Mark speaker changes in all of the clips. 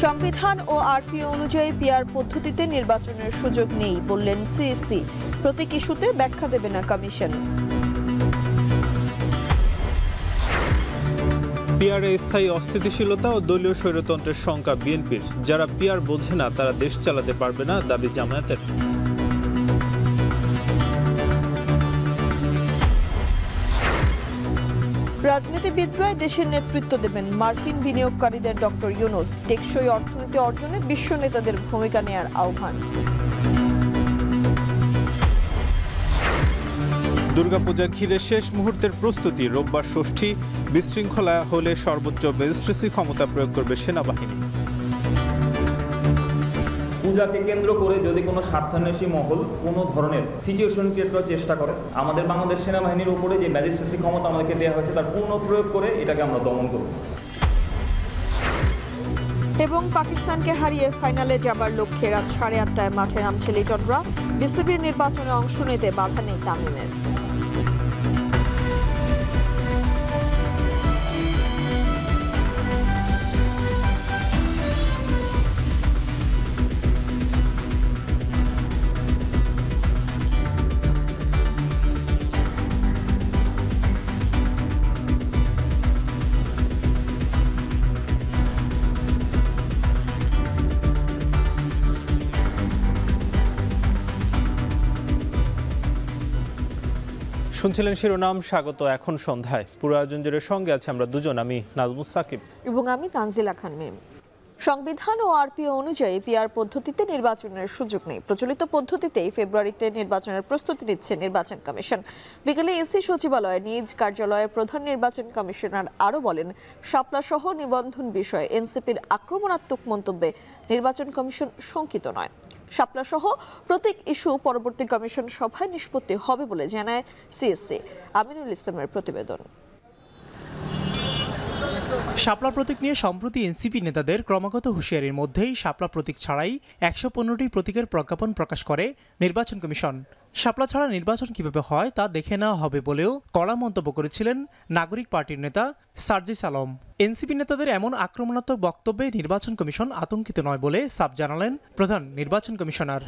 Speaker 1: সংবিধান ও আরপিও অনুযায়ী পিআর পদ্ধতিতে নির্বাচনের সুযোগ নেই বললেন সিইসি। প্রতীক ইস্যুতে ব্যাখ্যা দেবে না কমিশন।
Speaker 2: পিআরে স্থায়ী অস্থিতিশীলতা ও দলীয় স্বৈরতন্ত্রের শঙ্কা বিএনপির। যারা পিআর বোঝে না তারা দেশ চালাতে পারবে না, দাবি জামায়াতের।
Speaker 1: রাজনীতিবিদরাই দেশের নেতৃত্ব দেবেন, মার্কিন বিনিয়োগকারীদের ডক্টর ইউনূস। টেকসই অর্থনীতি অর্জনে বিশ্ব নেতাদের ভূমিকা নেয়ার আহ্বান।
Speaker 2: দুর্গাপূজা ঘিরে শেষ মুহূর্তের প্রস্তুতি। রোববার ষষ্ঠী, বিশৃঙ্খলা হলে সর্বোচ্চ ম্যাজিস্ট্রেসি ক্ষমতা প্রয়োগ করবে সেনাবাহিনী।
Speaker 3: পূজাকে কেন্দ্র করে যদি কোনো স্বার্থান্বেষী মহল কোনো ধরনের সিচুয়েশন ক্রিয়েট করার চেষ্টা করে, আমাদের বাংলাদেশ সেনাবাহিনীর উপরে যে ম্যাজিস্ট্রেসি ক্ষমতা আমাদেরকে দেওয়া হয়েছে তার পূর্ণ প্রয়োগ করে এটাকে আমরা দমন করব।
Speaker 1: এবং পাকিস্তানকে হারিয়ে ফাইনালে যাবার লক্ষ্যে রাত 8:30টায় মাঠে নামছে লিটনরা। বিসিবির নির্বাচনে অংশ নিতে বাধা নেই তামিমের।
Speaker 2: শুনছিলেন শিরোনাম, স্বাগত এখন সন্ধ্যায়। পুরো আয়োজন জুড়ে সঙ্গে আছে আমরা দুজন, আমি নাজমুস সাকিব
Speaker 1: এবং আমি তানজিলা খান মিম। সংবিধান ও আরপিও অনুযায়ী পিআর পদ্ধতিতে নির্বাচনের সুযোগ নেই। প্রচলিত পদ্ধতিতেই ফেব্রুয়ারিতে নির্বাচনের প্রস্তুতি নিচ্ছে নির্বাচন কমিশন। বিকেলে এসি সচিবালয়ে নিজ কার্যালয়ে প্রধান নির্বাচন কমিশনার আরও বলেন, শাপলা সহ নিবন্ধন বিষয়ে এনসিপির আক্রমণাত্মক মন্তব্যে নির্বাচন কমিশন শঙ্কিত নয়। শাপলা সহ প্রতীক ইস্যু পরবর্তী কমিশন সভায় নিষ্পত্তি হবে বলে জানায় সিএসসি। আমিনুল ইসলামের প্রতিবেদন।
Speaker 4: শাপলা প্রতীক নিয়ে সম্প্রতি এনসিপি নেতাদের ক্রমাগত হুঁশিয়ারির মধ্যেই শাপলা প্রতীক ছাড়াই 115টি প্রতীকের প্রজ্ঞাপন প্রকাশ করে নির্বাচন কমিশন। শাপলা ছাড়া নির্বাচন কিভাবে হয় তা দেখে নেওয়া হবে বলেও কড়া মন্তব্য করেছিলেন নাগরিক পার্টির নেতা সার্জিস আলম। এনসিপি নেতাদের এমন আক্রমণাত্মক বক্তব্যে নির্বাচন কমিশন আতঙ্কিত নয় বলে সাফ জানালেন প্রধান নির্বাচন কমিশনার।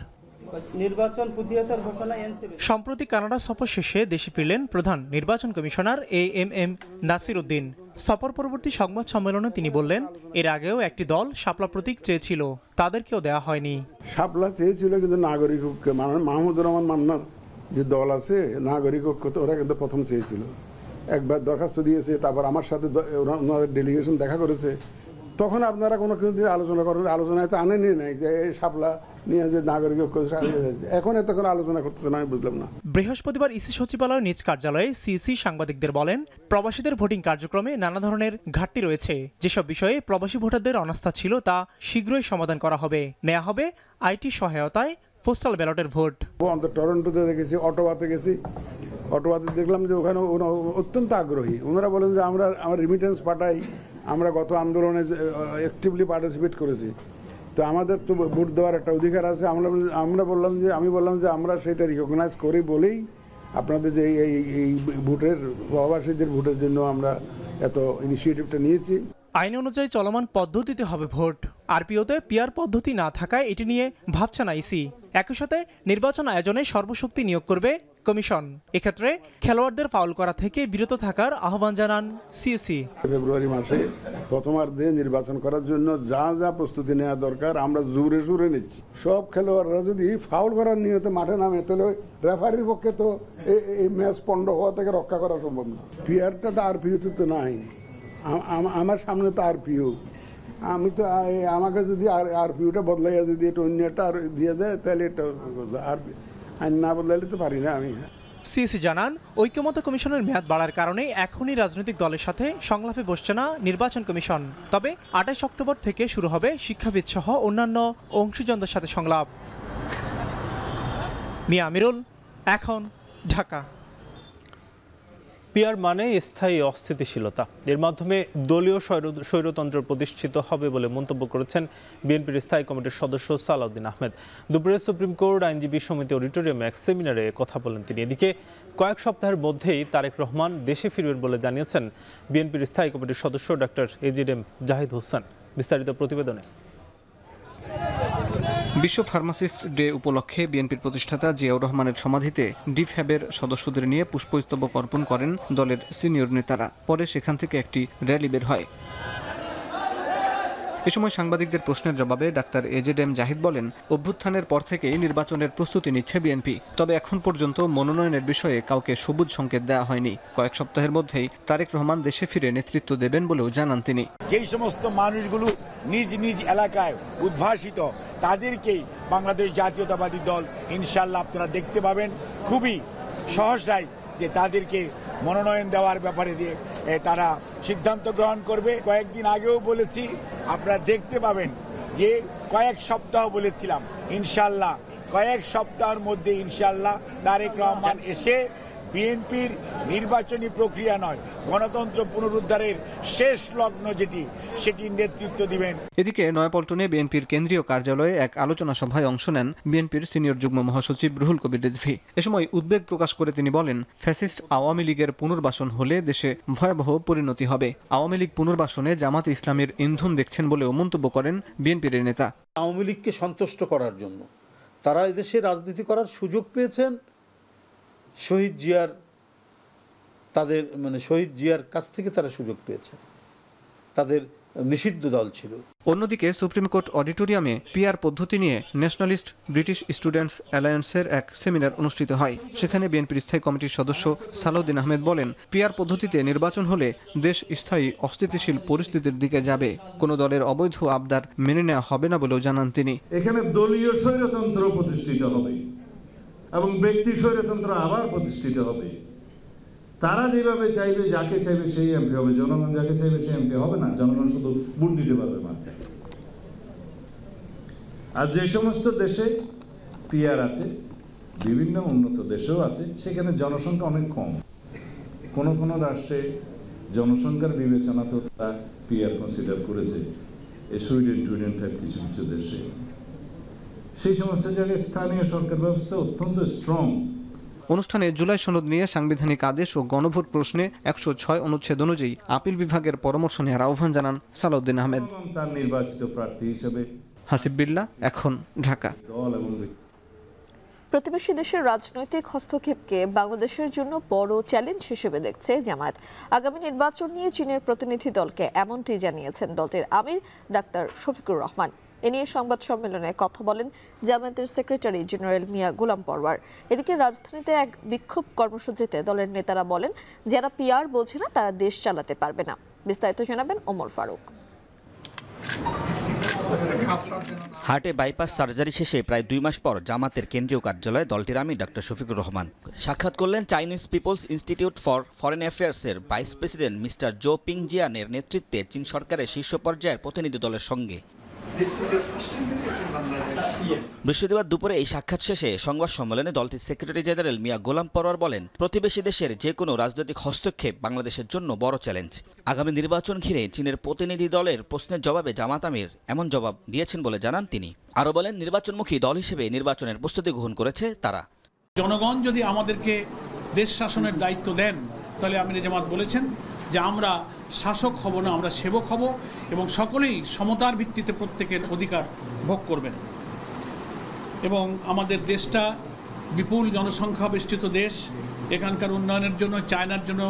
Speaker 4: সম্প্রতি কানাডা সফর শেষে দেশে ফিরলেন প্রধান নির্বাচন কমিশনার এএমএম নাসির উদ্দিন। সফর পরবর্তী সংবাদ সম্মেলনে তিনি বললেন, এর আগেও একটি দল শাপলা প্রতীক চেয়েছিল, তাদেরকেও দেওয়া হয়নি।
Speaker 5: শাপলা চেয়েছিল কিন্তু নাগরিক ঐক্য, মাহমুদুর রহমান মান্নার যে দল আছে নাগরিক ঐক্য, তো ওরা কিন্তু প্রথম চেয়েছিল। একবার দরখাস্ত দিয়েছে, তারপর আমার সাথে ওনাদের ডেলিগেশন দেখা করেছে। তখন আপনারা কোনো কিছু আলোচনা করেন, আলোচনায় তো আনেনি নাই যে শাপলা নিয়ে যে নাগরিক ঐক্য, এখন এত কোনো আলোচনা করতেছে না, আমি বুঝলাম না।
Speaker 4: বৃহস্পতিবার ইসি সচিবালয়ের নিজ কার্যালয়ে সিইসি সাংবাদিকদের বলেন, প্রবাসীদের ভোটিং কার্যক্রমে নানা ধরনের ঘাটতি রয়েছে। যেসব বিষয়ে প্রবাসী ভোটারদের অনাস্থা ছিল তা শীঘ্রই সমাধান করা হবে। নেওয়া হবে আইটি সহায়তায় পোস্টাল ব্যালটের ভোট।
Speaker 5: টরন্টোতে দেখেছি, অটোয়াতে গেছি, অটোয়াতে দেখলাম যে ওখানে অত্যন্ত আগ্রহী। ওনারা বলেন যে আমরা রিমিটেন্স পাঠাই, আমরা গত আন্দোলনে অ্যাক্টিভলি পার্টিসিপেট করেছি, তো আমাদের তো ভোট দেওয়ার একটা অধিকার আছে। আমি বললাম যে আমরা সেটা রিকগনাইজ করি বলেই আপনাদের যে এই ভোটের, প্রবাসীদের ভোটের জন্য আমরা এত ইনিশিয়েটিভটা নিয়েছি।
Speaker 4: আইন অনুযায়ী চলমান পদ্ধতিতে হবে ভোট। আরপিওতে পিআর পদ্ধতি না থাকায় এটি নিয়ে ভাবছে না ইসি। একই সাথে নির্বাচন আয়োজনে সর্বশক্তি নিয়োগ করবে কমিশন। এক্ষেত্রে খেলোয়াড়দের ফাউল করা থেকে বিরত থাকার আহ্বান জানান সিইসি।
Speaker 5: ফেব্রুয়ারি মাসে প্রথমার্ধে নির্বাচন করার জন্য যা যা প্রস্তুতি নেওয়া দরকার আমরা জোরে জোরে নিচ্ছি। সব খেলোয়াড়রা যদি ফাউল করার নিয়তে মাঠে নামে, তাহলে রেফারির পক্ষে তো এই ম্যাচ পণ্ড হওয়া থেকে রক্ষা করা সম্ভব না। পিআরটা তো আরপিওতে তো নাই, আমার সামনে তো আরপিও। আমি তো আমাকে যদি আরপিওটা বদলাইয়া যদি এটা অন্য একটা দিয়ে দেয়, তাহলে এটা আইন না বদলাইলে তো পারি না আমি।
Speaker 4: সিইসি জানান, ঐক্যমত্য কমিশনের মেয়াদ বাড়ার কারণে এখনই রাজনৈতিক দলের সাথে সংলাপে বসছে না নির্বাচন কমিশন। তবে 28 অক্টোবর থেকে শুরু হবে শিক্ষাবিদ সহ অন্যান্য অংশীজনদের সাথে সংলাপ। মিয়া আমিরুল, এখন, ঢাকা।
Speaker 2: পিআর মানে স্থায়ী অস্থিতিশীলতা। এর মাধ্যমে দলীয় স্বৈরতন্ত্র প্রতিষ্ঠিত হবে বলে মন্তব্য করেছেন বিএনপির স্থায়ী কমিটির সদস্য সালাউদ্দিন আহমেদ। দুপুরে সুপ্রিম কোর্ট আইনজীবী সমিতি অডিটোরিয়ামে এক সেমিনারে কথা বলেন তিনি। এদিকে কয়েক সপ্তাহের মধ্যেই তারেক রহমান দেশে ফিরবেন বলে জানিয়েছেন বিএনপির স্থায়ী কমিটির সদস্য ডক্টর এজিএম জাহিদ হোসেন। বিস্তারিত প্রতিবেদনে।
Speaker 6: বিশ্ব ফার্মাসিস্ট ডে উপলক্ষে বিএনপির প্রতিষ্ঠাতা জিয়াউর রহমানের সমাধিতে ডিফহ্যাবের সদস্যদের নিয়ে পুষ্পস্তবক অর্পণ করেন দলের সিনিয়র নেতারা। পরে সেখান থেকে একটি র্যালি বের হয়। এ সময় সাংবাদিকদের প্রশ্নের জবাবে ডাক্তার এজেড জাহিদ বলেন, অভ্যুত্থানের পর থেকেই নির্বাচনের প্রস্তুতি নিচ্ছে বিএনপি। তবে এখন পর্যন্ত মনোনয়নের বিষয়ে কাউকে সবুজ সংকেত দেওয়া হয়নি। কয়েক সপ্তাহের মধ্যেই তারেক রহমান দেশে ফিরে নেতৃত্ব দেবেন বলেও জানান তিনি।
Speaker 7: যেই সমস্ত মানুষগুলো নিজ নিজ এলাকায় উদ্ভাসিত, তাদেরকেই বাংলাদেশ জাতীয়তাবাদী দল ইনশাআল্লাহ আপনারা দেখতে পাবেন খুবই সহসায় যে তাদেরকে মনোনয়ন দেওয়ার ব্যাপারে দিয়ে তারা সিদ্ধান্ত গ্রহণ করবে। কয়েকদিন আগেও বলেছি, আপনারা দেখতে পাবেন যে কয়েক সপ্তাহ বলেছিলাম, ইনশাআল্লাহ কয়েক সপ্তাহের মধ্যে ইনশাআল্লাহ তারেক রহমান এসে বিএনপির নির্বাচনী প্রক্রিয়া নয়, গণতন্ত্র পুনরুদ্ধারের শেষ লগ্ন সেটির নেতৃত্ব দিবেন।
Speaker 6: এদিকে নয়াপল্টনে বিএনপির কেন্দ্রীয় কার্যালয়ে এক আলোচনা সভায় অংশ নেন বিএনপির সিনিয়র যুগ্ম মহাসচিব রুহুল কবির রিজভী। এ সময় উদ্বেগ প্রকাশ করে তিনি বলেন, ফ্যাসিস্ট আওয়ামী লীগের পুনর্বাসন হলে দেশে ভয়াবহ পরিণতি হবে। আওয়ামী লীগ পুনর্বাসনে জামাত ইসলামের ইন্ধন দেখছেন বলেও মন্তব্য করেন বিএনপির নেতা।
Speaker 8: আওয়ামী লীগকে সন্তুষ্ট করার জন্য তারা এদেশে রাজনীতি করার সুযোগ পেয়েছেন শহীদ জিয়ার কাছ থেকে তারা সুযোগ পেয়েছে। তাদের নিষিদ্ধ দল ছিল।
Speaker 6: অন্যদিকে সুপ্রিম কোর্ট অডিটোরিয়ামে পিআর পদ্ধতি নিয়ে ন্যাশনালিস্ট ব্রিটিশ স্টুডেন্টস অ্যালায়েন্সের এক সেমিনার অনুষ্ঠিত হয়। সেখানে বিএনপির স্থায়ী কমিটির সদস্য সালাউদ্দিন আহমেদ বলেন, পিআর পদ্ধতিতে নির্বাচন হলে দেশ স্থায়ী অস্থিতিশীল পরিস্থিতির দিকে যাবে। কোনো দলের অবৈধ আবদার মেনে নেওয়া হবে না বলেও জানান তিনি।
Speaker 9: এখানে দলীয় স্বৈরতন্ত্র প্রতিষ্ঠিত হবে এবং ব্যক্তি স্বৈরতন্ত্র আবার প্রতিষ্ঠিত হবে। তারা যেভাবে চাইবে, যাকে চাইবে সেই এমপি হবে, জনগণ যাকে চাইবে সেই এমপি হবে না। জনগণ শুধু ভোট দিতে পারবে মাঠে। আর যে সমস্ত দেশে পিআর আছে, বিভিন্ন উন্নত দেশেও আছে, সেখানে জনসংখ্যা অনেক কম। কোন কোন রাষ্ট্রে জনসংখ্যার বিবেচনা তো তারা পিআর কনসিডার করেছে, সুইডেন টাইপ কিছু কিছু দেশে। সেই সমস্ত জায়গায় স্থানীয় সরকার ব্যবস্থা অত্যন্ত স্ট্রং।
Speaker 6: অনুষ্ঠানে জুলাই সনদ নিয়ে সাংবিধানিক আদেশ ও গণভোট প্রশ্নে 106 অনুচ্ছেদ অনুযায়ী আপিল বিভাগের পরামর্শ নেওয়ার আহ্বান জানান সালাউদ্দিন আহমেদ।
Speaker 9: তার নির্বাচিত প্রার্থী হিসেবে
Speaker 6: হাসিব বিল্লাহ, এখন, ঢাকা।
Speaker 1: প্রতিবেশী দেশের রাজনৈতিক হস্তক্ষেপকে বাংলাদেশের জন্য বড় চ্যালেঞ্জ হিসেবে দেখছে জামায়াত। আগামী নির্বাচন নিয়ে চীনের প্রতিনিধি দলকে এমনটি জানিয়েছেন দলটির আমির ডাক্তার শফিকুর রহমান। এ নিয়ে সংবাদ সম্মেলনে কথা বলেন জামায়াতের সেক্রেটারি জেনারেল মিয়া গোলাম পরওয়ার। এদিকে রাজধানীতে এক বিক্ষোভ কর্মসূচিতে দলের নেতারা বলেন, যারা পিআর বোঝে না তারা দেশ চালাতে পারবে না। বিস্তারিত জানাবেন ওমর ফারুক।
Speaker 10: হার্টে বাইপাস সার্জারি শেষে প্রায় 2 মাস পর জামাতের কেন্দ্রীয় কার্যালয়ে দলটির আমির ডক্টর শফিকুর রহমান সাক্ষাৎ করলেন Chinese people's institute for foreign অ্যাফেয়ার্সের vice president mister Zhou Ping জিয়ানের নেতৃত্বে চীন সরকারের শীর্ষ পর্যায়ের প্রতিনিধি দলের সঙ্গে। বৃহস্পতিবার দুপুরে এই সাক্ষাৎ শেষে সংবাদ সম্মেলনে দলটির সেক্রেটারি জেনারেল মিয়া গোলাম পরওয়ার বলেন, প্রতিবেশী দেশের যে কোনো রাজনৈতিক হস্তক্ষেপ বাংলাদেশের জন্য বড় চ্যালেঞ্জ। আগামী নির্বাচন ঘিরে চীনের প্রতিনিধি দলের প্রশ্নের জবাবে জামাত আমির এমন জবাব দিয়েছেন বলে জানান তিনি। আরও বলেন, নির্বাচনমুখী দল হিসেবে নির্বাচনের প্রস্তুতি গ্রহণ করেছে তারা।
Speaker 11: জনগণ যদি আমাদেরকে দেশ শাসনের দায়িত্ব দেন, তাহলে আমির জামাত বলেছেন যে আমরা শাসক হব না, আমরা সেবক হব এবং সকলেই সমতার ভিত্তিতে প্রত্যেকের অধিকার ভোগ করবেন। এবং আমাদের দেশটা বিপুল জনসংখ্যা বেষ্টিত দেশ। এখানকার উন্নয়নের জন্য চায়নার জন্য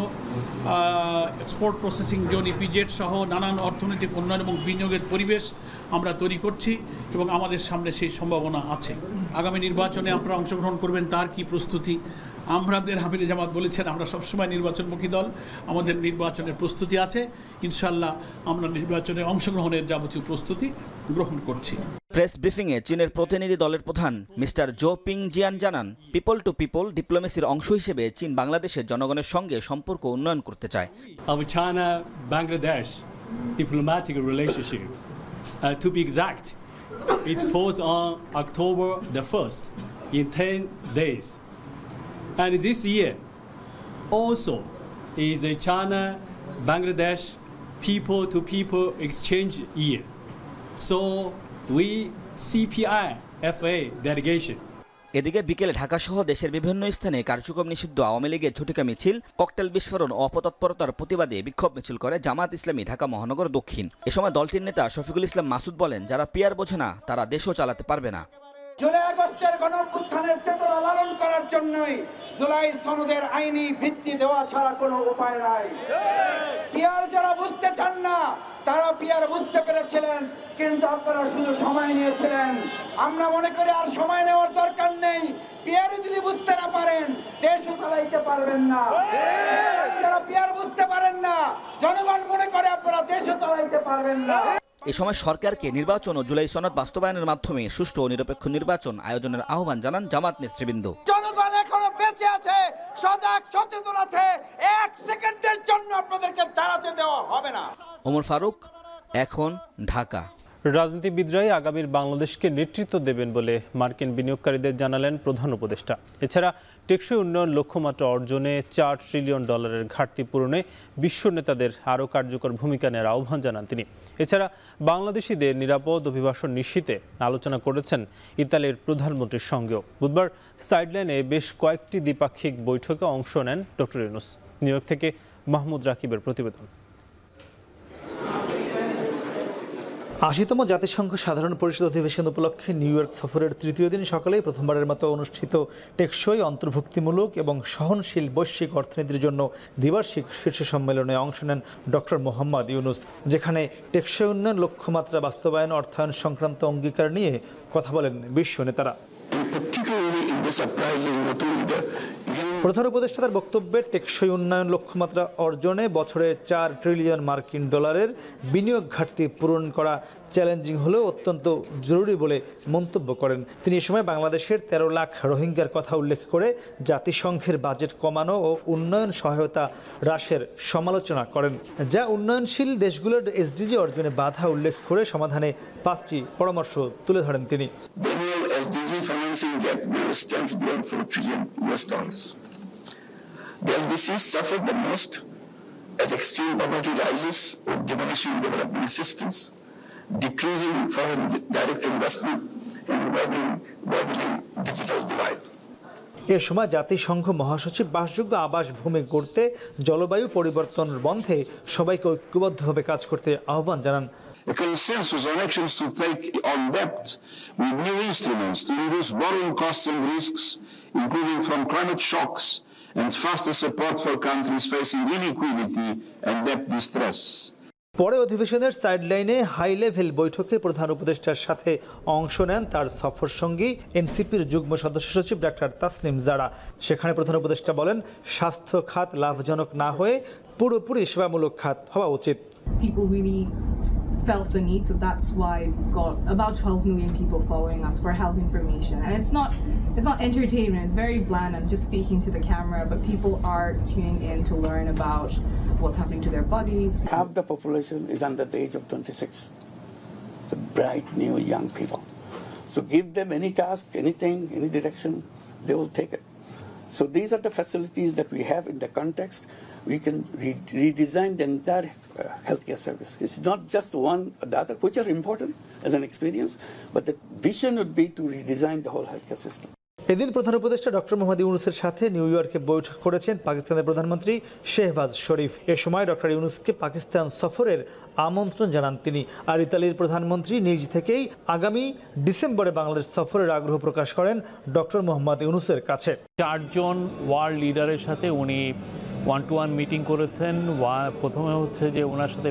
Speaker 11: এক্সপোর্ট প্রসেসিং জোন, ইপিজেড সহ নানান অর্থনৈতিক উন্নয়ন এবং বিনিয়োগের পরিবেশ আমরা তৈরি করছি এবং আমাদের সামনে সেই সম্ভাবনা আছে। আগামী নির্বাচনে আপনারা অংশগ্রহণ করবেন, তার কি প্রস্তুতি? আমাদের আমির জামাত বলেছেন, আমরা সবসময় নির্বাচনমুখী দল, আমাদের নির্বাচনের প্রস্তুতি আছে। ইনশাআল্লাহ আমরা নির্বাচনে অংশগ্রহণের যাবতীয় প্রস্তুতি গ্রহণ করছি।
Speaker 10: প্রেস ব্রিফিংয়ে চীনের প্রতিনিধি দলের প্রধান মিস্টার জো পিং জিয়ান জানান, পিপল টু পিপল ডিপ্লোমেসির অংশ হিসেবে চীন বাংলাদেশের জনগণের সঙ্গে সম্পর্ক উন্নয়ন করতে চায়।
Speaker 12: China-Bangladesh diplomatic relationship, to be exact, it falls on October the 1st in 10 days. And this year also is a China-Bangladesh people-to-people exchange year. So we CPI FA delegation
Speaker 10: এদিকে বিকেলে ঢাকাসহ দেশের বিভিন্ন স্থানে কার্যক্রম নিষিদ্ধ আওয়ামী লীগের ঝটিকা মিছিল, ককটেল বিস্ফোরণ ও অপতৎপরতার প্রতিবাদে বিক্ষোভ মিছিল করে জামায়াত ইসলামী ঢাকা মহানগর দক্ষিণ। এ সময় দলটির নেতা শফিকুল ইসলাম মাসুদ বলেন, যারা পিয়ার বোঝে না তারা দেশও চালাতে পারবে না।
Speaker 13: জুলাই আগস্টের গণঅভ্যুত্থানের চেতনা লালন করার জন্যই জুলাই সনদের আইনি ভিত্তি দেওয়া ছাড়া কোনো উপায় নাই। পিয়ার যারা বুঝতে চান না তারা পিয়ার বুঝতে পেরেছিলেন, কিন্তু আপনারা শুধু সময় নিয়েছিলেন। আমরা মনে করি আর সময় নেওয়ার দরকার নেই। পিয়ারে যদি বুঝতে না পারেন দেশও চালাইতে পারবেন না। যারা পিয়ার বুঝতে পারেন না, জনগণ মনে করে আপনারা দেশও চালাইতে পারবেন না।
Speaker 10: এ সময় সরকারকে নির্বাচন ও জুলাই সনদ বাস্তবায়নের মাধ্যমে সুষ্ঠু ও নিরপেক্ষ নির্বাচন আয়োজনের আহ্বান জানান জামাত নেতৃবৃন্দ।
Speaker 13: জনগণ এখনো বেঁচে আছে, সজাগ সচেতন আছে। 1 সেকেন্ডের জন্য আপনাদেরকে দাঁড়াতে দেওয়া হবে না।
Speaker 10: ওমর ফারুক, এখন, ঢাকা।
Speaker 2: রাজনীতিবিদরাই আগামীর বাংলাদেশকে নেতৃত্ব দেবেন বলে মার্কিন বিনিয়োগকারীদের জানালেন প্রধান উপদেষ্টা। এছাড়া টেকসই উন্নয়ন লক্ষ্যমাত্রা অর্জনে $4 ট্রিলিয়ন ঘাটতি পূরণে বিশ্ব নেতাদের আরও কার্যকর ভূমিকা নেওয়ার আহ্বান জানান তিনি। এছাড়া বাংলাদেশিদের নিরাপদ অভিবাসন নিশ্চিতে আলোচনা করেছেন ইতালির প্রধানমন্ত্রীর সঙ্গেও। বুধবার সাইডলাইনে বেশ কয়েকটি দ্বিপাক্ষিক বৈঠকে অংশ নেন ডক্টর ইউনূস। নিউ ইয়র্ক থেকে মাহমুদ রাকিবের প্রতিবেদন।
Speaker 14: ৮০তম জাতিসংঘ সাধারণ পরিষদ অধিবেশন উপলক্ষে নিউ ইয়র্ক সফরের তৃতীয় দিন সকালেই প্রথমবারের মতো অনুষ্ঠিত টেকসই, অন্তর্ভুক্তিমূলক এবং সহনশীল বৈশ্বিক অর্থনীতির জন্য দ্বিবার্ষিক শীর্ষ সম্মেলনে অংশ নেন ডক্টর মোহাম্মদ ইউনূস, যেখানে টেকসই উন্নয়ন লক্ষ্যমাত্রা বাস্তবায়ন অর্থায়ন সংক্রান্ত অঙ্গীকার নিয়ে কথা বলেন বিশ্ব নেতারা। প্রধান উপদেষ্টা তার বক্তব্যে টেকসই উন্নয়ন লক্ষ্যমাত্রা অর্জনে বছরে $4 ট্রিলিয়ন বিনিয়োগ ঘাটতি পূরণ করা চ্যালেঞ্জিং হলেও অত্যন্ত জরুরি বলে মন্তব্য করেন তিনি। এ সময় বাংলাদেশের 13 লাখ রোহিঙ্গার কথা উল্লেখ করে জাতিসংঘের বাজেট কমানো ও উন্নয়ন সহায়তা হ্রাসের সমালোচনা করেন, যা উন্নয়নশীল দেশগুলোর SDG অর্জনে বাধা উল্লেখ করে সমাধানে 5টি পরামর্শ তুলে ধরেন তিনি।
Speaker 15: SDG financing gap now stands beyond $4 trillion. The LDCs suffered the most as extreme poverty rises with diminishing development assistance, decreasing foreign direct investment, and widening digital divide.
Speaker 14: এ সময় জাতিসংঘ মহাসচিব বাসযোগ্য আবাস ভূমি গড়তে, জলবায়ু পরিবর্তন বন্ধে সবাইকে ঐক্যবদ্ধভাবে কাজ করতে আহ্বান জানান।
Speaker 15: A consensus on actions to take on debt with new instruments to reduce borrowing costs and risks, including from climate shocks, and faster support for countries facing illiquidity and debt distress.
Speaker 14: পরে অধিবেশনের সাইডলাইনে high level বৈঠকে প্রধান উপদেষ্টার সাথে অংশ নেন তার সফর সঙ্গী এনসিপির যুগ্ম সদস্য সচিব ডাক্তার তাসনিম জারা। সেখানে প্রধান উপদেষ্টা বলেন, স্বাস্থ্য খাত লাভজনক না হয়ে পুরোপুরি সেবামূলক খাত হওয়া উচিত।
Speaker 16: Felt the need, so that's why we've got about 12 million people following us for health information, and it's not entertainment, it's very bland. I'm just speaking to the camera, but people are tuning in to learn about what's happening to their bodies.
Speaker 13: Half the population is under the age of 26. The bright new young people. So give them any task, anything, any direction, they will take it. So these are the facilities that we have in the context. We can redesign the entire healthcare service. It's not just one or the other, which are important as an experience, but the vision would be to redesign the whole healthcare system.
Speaker 14: এদিন প্রধান উপদেষ্টা doctor Mohammad ইউনূসের সাথে new ইয়র্কে বৈঠক করেছেন পাকিস্তানের প্রধানমন্ত্রী শেহবাজ শরীফ। এ সময় ডক্টর ইউনূসকে পাকিস্তান সফরের আমন্ত্রণ জানান তিনি। আর ইতালির প্রধানমন্ত্রী নিজ থেকেই আগামী ডিসেম্বরে বাংলাদেশ সফরের আগ্রহ প্রকাশ করেন ডক্টর মোহাম্মদ ইউনূসের কাছে।
Speaker 17: 4 জন ওয়ার্ল্ড লিডারের সাথে উনি 1-to-1 মিটিং করেছেন। প্রথমে হচ্ছে যে ওনার সাথে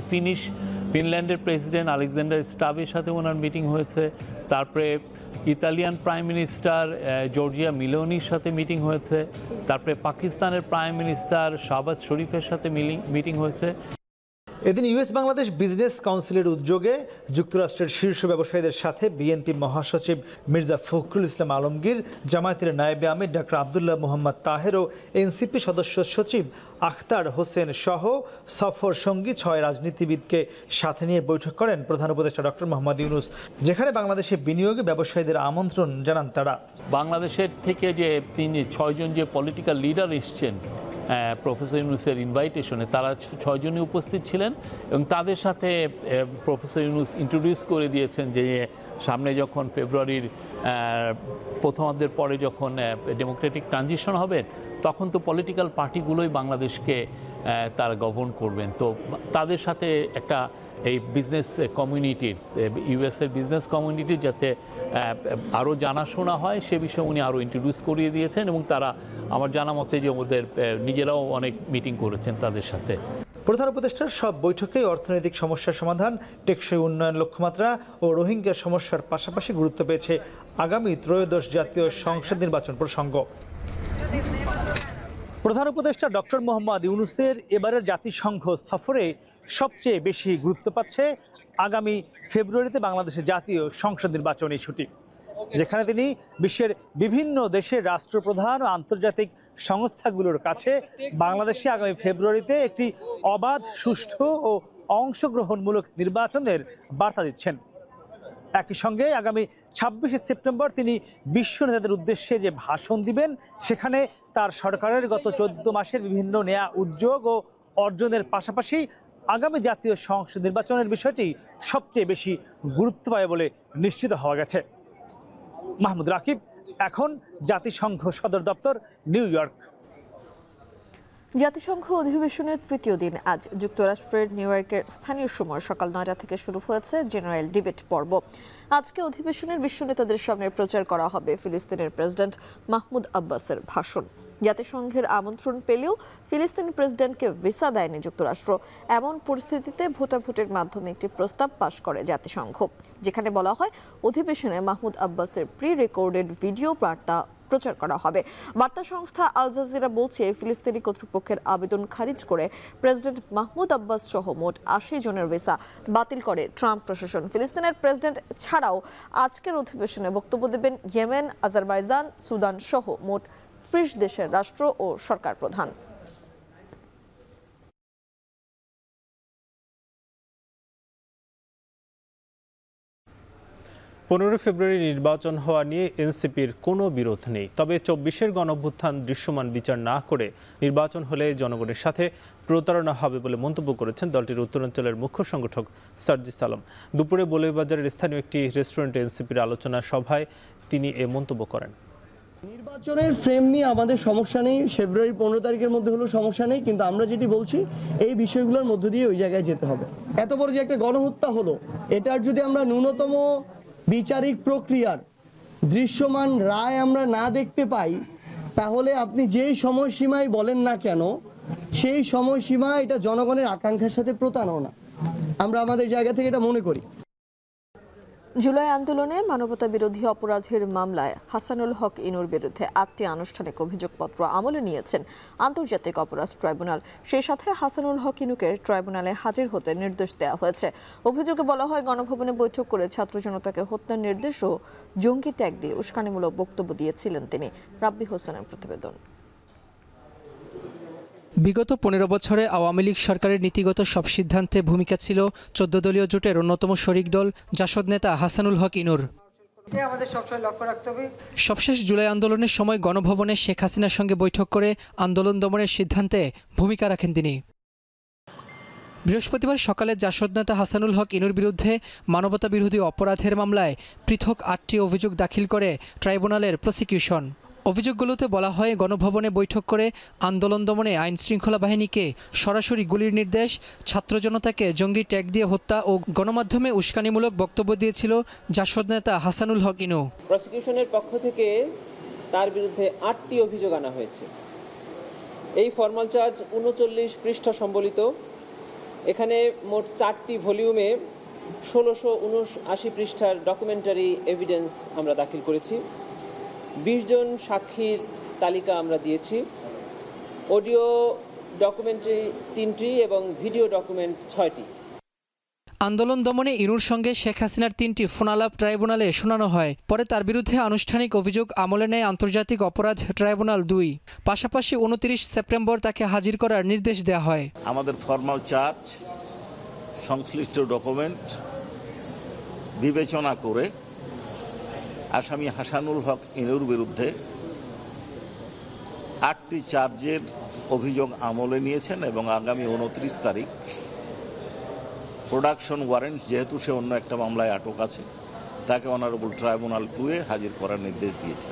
Speaker 17: ফিনল্যান্ডের প্রেসিডেন্ট আলেকজান্ডার স্টাবের সাথে ওনার মিটিং হয়েছে। তারপরে ইতালিয়ান প্রাইম মিনিস্টার জর্জিয়া মিলোনির সাথে মিটিং হয়েছে। তারপরে পাকিস্তানের প্রাইম মিনিস্টার শাহবাজ শরীফের সাথে মিটিং হয়েছে।
Speaker 14: এদিন ইউএস বাংলাদেশ বিজনেস কাউন্সিলের উদ্যোগে যুক্তরাষ্ট্রের শীর্ষ ব্যবসায়ীদের সাথে বিএনপি মহাসচিব মির্জা ফখরুল ইসলাম আলমগীর, জামায়াতের নায়েবে আমির ডক্টর আবদুল্লাহ মোহাম্মদ তাহের ও এনসিপি সদস্য সচিব আখতার হোসেন সহ সফর সঙ্গী 6 রাজনীতিবিদকে সাথে নিয়ে বৈঠক করেন প্রধান উপদেষ্টা ডক্টর মোহাম্মদ ইউনূস, যেখানে বাংলাদেশে বিনিয়োগে ব্যবসায়ীদের আমন্ত্রণ জানান তারা।
Speaker 17: বাংলাদেশের থেকে যে 6 জন যে পলিটিক্যাল লিডার এসছেন প্রফেসর ইউনূসের ইনভাইটেশনে তারা 6 জনই উপস্থিত ছিলেন এবং তাদের সাথে প্রফেসর ইউনূস ইন্ট্রোডিউস করে দিয়েছেন যে সামনে যখন ফেব্রুয়ারির প্রথমার্ধের পরে যখন ডেমোক্রেটিক ট্রানজিশন হবে তখন তো পলিটিক্যাল পার্টিগুলোই বাংলাদেশকে তারা গভর্ন করবেন। তো তাদের সাথে একটা এই বিজনেস কমিউনিটির ইউএসের বিজনেস কমিউনিটির যাতে আরও জানাশোনা হয় সে বিষয়ে উনি আরও ইন্ট্রোডিউস করিয়ে দিয়েছেন এবং তারা আমার জানা মতে যে ওদের নিজেরাও অনেক মিটিং করেছেন তাদের সাথে।
Speaker 14: প্রধান উপদেষ্টার সব বৈঠকেই অর্থনৈতিক সমস্যার সমাধান, টেকসই উন্নয়ন লক্ষ্যমাত্রা ও রোহিঙ্গা সমস্যার পাশাপাশি গুরুত্ব পেয়েছে আগামী ত্রয়োদশ জাতীয় সংসদ নির্বাচন প্রসঙ্গ। প্রধান উপদেষ্টা ডক্টর মোহাম্মদ ইউনূসের এবারের জাতিসংঘ সফরে সবচেয়ে বেশি গুরুত্ব পাচ্ছে আগামী ফেব্রুয়ারিতে বাংলাদেশের জাতীয় সংসদ নির্বাচন ইস্যুটি, যেখানে তিনি বিশ্বের বিভিন্ন দেশের রাষ্ট্রপ্রধান ও আন্তর্জাতিক সংস্থাগুলোর কাছে বাংলাদেশে আগামী ফেব্রুয়ারিতে একটি অবাধ, সুষ্ঠু ও অংশগ্রহণমূলক নির্বাচনের বার্তা দিচ্ছেন। একই সঙ্গে আগামী 26শে সেপ্টেম্বর তিনি বিশ্ব নেতাদের উদ্দেশ্যে যে ভাষণ দিবেন সেখানে তার সরকারের গত 14 মাসের বিভিন্ন নেয়া উদ্যোগ ও অর্জনের পাশাপাশি আগামী জাতীয় সংসদ নির্বাচনের বিষয়টি সবচেয়ে বেশি গুরুত্ব পায় বলে নিশ্চিত হওয়া গেছে। মাহমুদ রাকিব, এখন জাতিসংঘ সদর দপ্তর, নিউ ইয়র্ক।
Speaker 1: জাতিসংঘ অধিবেশনের তৃতীয় দিন আজ যুক্তরাষ্ট্রের নিউ ইয়র্কের স্থানীয় সময় সকাল 9টা থেকে শুরু হয়েছে জেনারেল ডিবেট পর্ব। আজকে অধিবেশনের বিশ্ব নেতাদের সামনে প্রচার করা হবে ফিলিস্তিনের প্রেসিডেন্ট মাহমুদ আব্বাসের ভাষণ। জাতিসংঘের আমন্ত্রণ পেলেও ফিলিস্তিনি প্রেসিডেন্টকে ভিসা দেয়নি যুক্তরাষ্ট্র। এমন পরিস্থিতিতে ভোটাভুটির মাধ্যমে একটি প্রস্তাব পাশ করে জাতিসংঘ, যেখানে বলা হয় অধিবেশনে মাহমুদ আব্বাসের প্রি রেকর্ডেড ভিডিও বার্তা প্রচার করা হবে। বার্তা সংস্থা আল জাজিরা বলছে ফিলিস্তিনি কর্তৃপক্ষের আবেদন খারিজ করে প্রেসিডেন্ট মাহমুদ আব্বাস সহ মোট 80 জনের ভিসা বাতিল করে ট্রাম্প প্রশাসন। ফিলিস্তিনের প্রেসিডেন্ট ছাড়াও আজকের অধিবেশনে বক্তব্য দেবেন ইয়েমেন, আজারবাইজান, সুদান সহ মোট 30 দেশের রাষ্ট্র ও সরকার প্রধান।
Speaker 2: 15 ফেব্রুয়ারি নির্বাচন হওয়া নিয়ে এনসিপির কোনো বিরোধ নেই, তবে 24-এর গণঅভ্যুত্থান দৃশ্যমান বিচার না করে নির্বাচন হলে জনগণের সাথে প্রতারণা হবে বলে মন্তব্য করেছেন দলটির উত্তরাঞ্চলের মুখ্য সংগঠক সার্জিস আলম। দুপুরে বলুইবাজারের স্থানীয় একটি রেস্টুরেন্টে এনসিপির আলোচনা সভায় তিনি এ মন্তব্য করেন।
Speaker 18: নির্বাচনের ফ্রেম নিয়ে আমাদের সমস্যা নেই, ফেব্রুয়ারি 15 তারিখের মধ্যে হলেও সমস্যা নেই, কিন্তু আমরা যেটি বলছি এই বিষয়গুলোর মধ্য দিয়ে ওই জায়গায় যেতে হবে। এত বড় যে একটা গণহত্যা হলো, এটার যদি আমরা ন্যূনতম বিচারিক প্রক্রিয়ার দৃশ্যমান রায় আমরা না দেখতে পাই, তাহলে আপনি যেই সময়সীমায় বলেন না কেন সেই সময়সীমা এটা জনগণের আকাঙ্ক্ষার সাথে প্রতারণা। আমরা আমাদের জায়গা থেকে এটা মনে করি।
Speaker 1: জুলাই আন্দোলনে মানবতা বিরোধী অপরাধের মামলায় হাসানুল হক ইনুর বিরুদ্ধে 8টি আনুষ্ঠানিক অভিযোগপত্র আমলে নিয়েছেন আন্তর্জাতিক অপরাধ ট্রাইব্যুনাল। সেই সাথে হাসানুল হক ইনুকে ট্রাইব্যুনালে হাজির হতে নির্দেশ দেওয়া হয়েছে। অভিযোগে বলা হয় গণভবনে বৈঠক করে ছাত্র জনতাকে হত্যার নির্দেশ ও জঙ্গি ট্যাগ দিয়ে উস্কানিমূলক বক্তব্য দিয়েছিলেন তিনি। রাব্বি হোসেনের প্রতিবেদন।
Speaker 19: বিগত 15 বছরে আওয়ামী লীগ সরকারের নীতিগত সব সিদ্ধান্তে ভূমিকা ছিল 14 দলীয় জোটের অন্যতম শরিক দল জাসদ নেতা হাসানুল হক ইনুর। সবশেষ জুলাই আন্দোলনের সময় গণভবনে শেখ হাসিনার সঙ্গে বৈঠক করে আন্দোলন দমনের সিদ্ধান্তে ভূমিকা রাখেন তিনি। বৃহস্পতিবার সকালে জাসদ নেতা হাসানুল হক ইনুর বিরুদ্ধে মানবতা বিরোধী অপরাধের মামলায় পৃথক 8টি অভিযোগ দাখিল করে ট্রাইব্যুনালের প্রসিকিউশন। অভিযোগগুলোতে বলা হয় গণভবনে বৈঠক করে আন্দোলন দমনে আইন শৃঙ্খলা বাহিনীকে সরাসরি গুলির নির্দেশ, ছাত্র জনতাকে জঙ্গি ট্যাগ দিয়ে হত্যা ও গণমাধ্যমে উস্কানিমূলক বক্তব্য দিয়েছিল জাসদ নেতা হাসানুল হক ইনু।
Speaker 20: প্রসিকিউশনের পক্ষ থেকে তার বিরুদ্ধে 8টি অভিযোগ আনা হয়েছে। এই ফরমাল চার্জ 39 পৃষ্ঠা সম্বলিত। এখানে মোট 4টি ভলিউমে 1679 পৃষ্ঠার ডকুমেন্টারি এভিডেন্স আমরা দাখিল করেছি। 20 জন সাক্ষীর তালিকা আমরা দিয়েছি। অডিও ডকুমেন্টারি 3টি এবং ভিডিও ডকুমেন্ট 6টি।
Speaker 19: আন্দোলন দমনে ইনুর সঙ্গে শেখ হাসিনার 3টি ফোনালাপ ট্রাইব্যুনালে শোনানো হয়। পরে তার বিরুদ্ধে আনুষ্ঠানিক অভিযোগ আমলে নেয় আন্তর্জাতিক অপরাধ ট্রাইব্যুনাল 2। পাশাপাশি 29 সেপ্টেম্বর তাকে হাজির করার নির্দেশ দেওয়া হয়।
Speaker 21: আমাদের ফরমাল চার্জ, সংশ্লিষ্ট ডকুমেন্ট বিবেচনা করে আসামি হাসানুল হক ইনুর বিরুদ্ধে 8টি চার্জের অভিযোগ আমলে নিয়েছেন এবং আগামী 29 তারিখ প্রোডাকশন ওয়ারেন্ট, যেহেতু সে অন্য একটা মামলায় আটক আছে, তাকে অনারেবল ট্রাইব্যুনাল 2-এ হাজির করার নির্দেশ দিয়েছেন।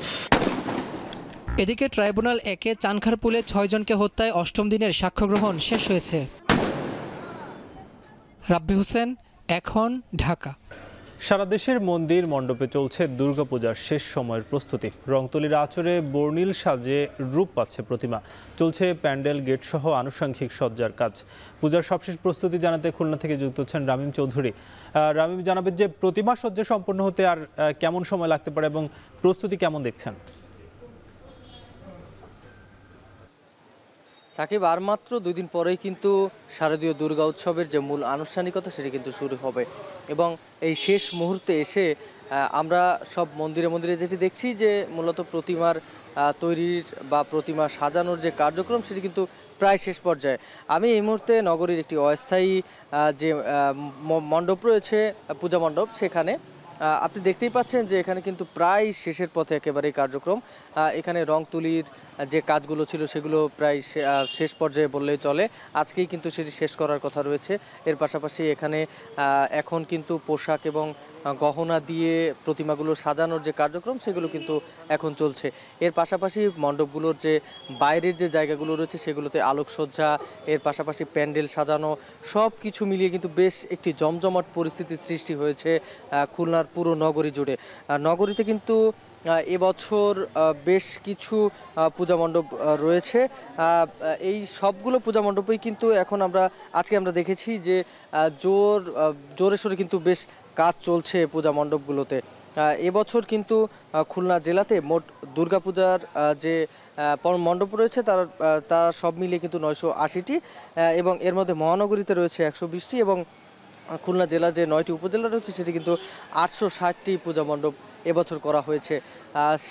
Speaker 19: এদিকে ট্রাইব্যুনাল 1-এ চানখারপুলে 6 জনকে হত্যায় 8ম দিনের সাক্ষ্য গ্রহণ শেষ হয়েছে। রাব্বি হোসেন, এখন, ঢাকা।
Speaker 2: সারা দেশের মন্দির মণ্ডপে চলছে দুর্গাপূজার শেষ সময়ের প্রস্তুতি। রংতুলির আঁচড়ে বর্ণিল সাজে রূপ পাচ্ছে প্রতিমা। চলছে প্যান্ডেল, গেট সহ আনুষঙ্গিক সজ্জার কাজ। পূজার সবশেষ প্রস্তুতি জানাতে খুলনা থেকে যুক্ত হচ্ছেন রামিম চৌধুরী। রামিম, জানাবেন যে প্রতিমা সজ্জা সম্পন্ন হতে আর কেমন সময় লাগতে পারে এবং প্রস্তুতি কেমন দেখছেন?
Speaker 3: সাকিব, আর মাত্র 2 দিন পরেই কিন্তু শারদীয় দুর্গা উৎসবের যে মূল আনুষ্ঠানিকতা সেটি কিন্তু শুরু হবে এবং এই শেষ মুহূর্তে এসে আমরা সব মন্দিরে মন্দিরে যেটি দেখছি যে মূলত প্রতিমার তৈরির বা প্রতিমা সাজানোর যে কার্যক্রম সেটি কিন্তু প্রায় শেষ পর্যায়ে। আমি এই মুহূর্তে নগরীর একটি অস্থায়ী যে মণ্ডপ রয়েছে, পূজা মণ্ডপ, সেখানে আপনি দেখতেই পাচ্ছেন যে এখানে কিন্তু প্রায় শেষের পথে একেবারে কার্যক্রম। এখানে রং তুলির যে কাজগুলো ছিল সেগুলো প্রায় শেষ পর্যায়ে বললেই চলে। আজকেই কিন্তু সেটি শেষ করার কথা রয়েছে। এর পাশাপাশি এখানে এখন কিন্তু পোশাক এবং গহনা দিয়ে প্রতিমাগুলো সাজানোর যে কার্যক্রম সেগুলো কিন্তু এখন চলছে। এর পাশাপাশি মণ্ডপগুলোর যে বাইরের যে জায়গাগুলো রয়েছে সেগুলোতে আলোকসজ্জা, এর পাশাপাশি প্যান্ডেল সাজানো, সব কিছু মিলিয়ে কিন্তু বেশ একটি জমজমাট পরিস্থিতির সৃষ্টি হয়েছে খুলনার পুরো নগরী জুড়ে। নগরীতে কিন্তু এবছর বেশ কিছু পূজা মণ্ডপ রয়েছে। এই সবগুলো পূজা মণ্ডপেই কিন্তু এখন আজকে আমরা দেখেছি যে জোরে সোরে কিন্তু বেশ কাজ চলছে পূজা মণ্ডপগুলোতে। এবছর কিন্তু খুলনা জেলাতে মোট দুর্গাপূজার যে মণ্ডপ রয়েছে তার সব মিলিয়ে কিন্তু 980টি এবং এর মধ্যে মহানগরীতে রয়েছে 120টি এবং খুলনা জেলার যে 9টি উপজেলা রয়েছে সেটি কিন্তু 860টি পূজা মণ্ডপ এবছর করা হয়েছে।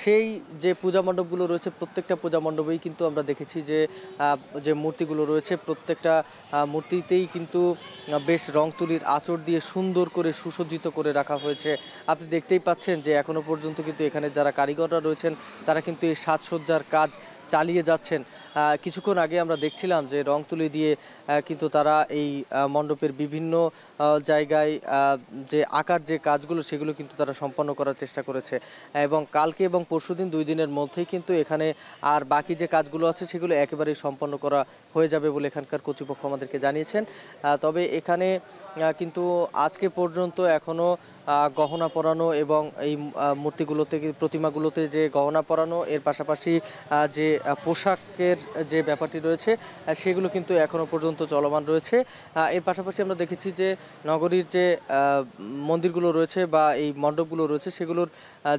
Speaker 3: সেই যে পূজা মণ্ডপগুলো রয়েছে প্রত্যেকটা পূজা মণ্ডপেই কিন্তু আমরা দেখেছি যে মূর্তিগুলো রয়েছে প্রত্যেকটা মূর্তিতেই কিন্তু বেশ রং তুলির আঁচড় দিয়ে সুন্দর করে সুসজ্জিত করে রাখা হয়েছে। আপনি দেখতেই পাচ্ছেন যে এখনো পর্যন্ত কিন্তু এখানে যারা কারিগররা রয়েছেন তারা কিন্তু এই সাজসজ্জার কাজ চালিয়ে যাচ্ছেন। কিছুক্ষণ আগে আমরা দেখছিলাম যে রং তুলি দিয়ে কিন্তু তারা এই মণ্ডপের বিভিন্ন জায়গায় যে আঁকার যে কাজগুলো সেগুলো কিন্তু তারা সম্পন্ন করার চেষ্টা করেছে এবং কালকে এবং পরশুদিন 2 দিনের মধ্যেই কিন্তু এখানে আর বাকি যে কাজগুলো আছে সেগুলো একেবারেই সম্পন্ন করা হয়ে যাবে বলে এখানকার কর্তৃপক্ষ আমাদেরকে জানিয়েছেন। তবে এখানে কিন্তু আজকে পর্যন্ত এখনও গহনা পরানো এবং এই মূর্তিগুলোতে প্রতিমাগুলোতে যে গহনা পরানো, এর পাশাপাশি যে পোশাকের যে ব্যাপারটি রয়েছে সেগুলো কিন্তু এখনও পর্যন্ত চলমান রয়েছে। এর পাশাপাশি আমরা দেখেছি যে নগরীর যে মন্দিরগুলো রয়েছে বা এই মণ্ডপগুলো রয়েছে সেগুলোর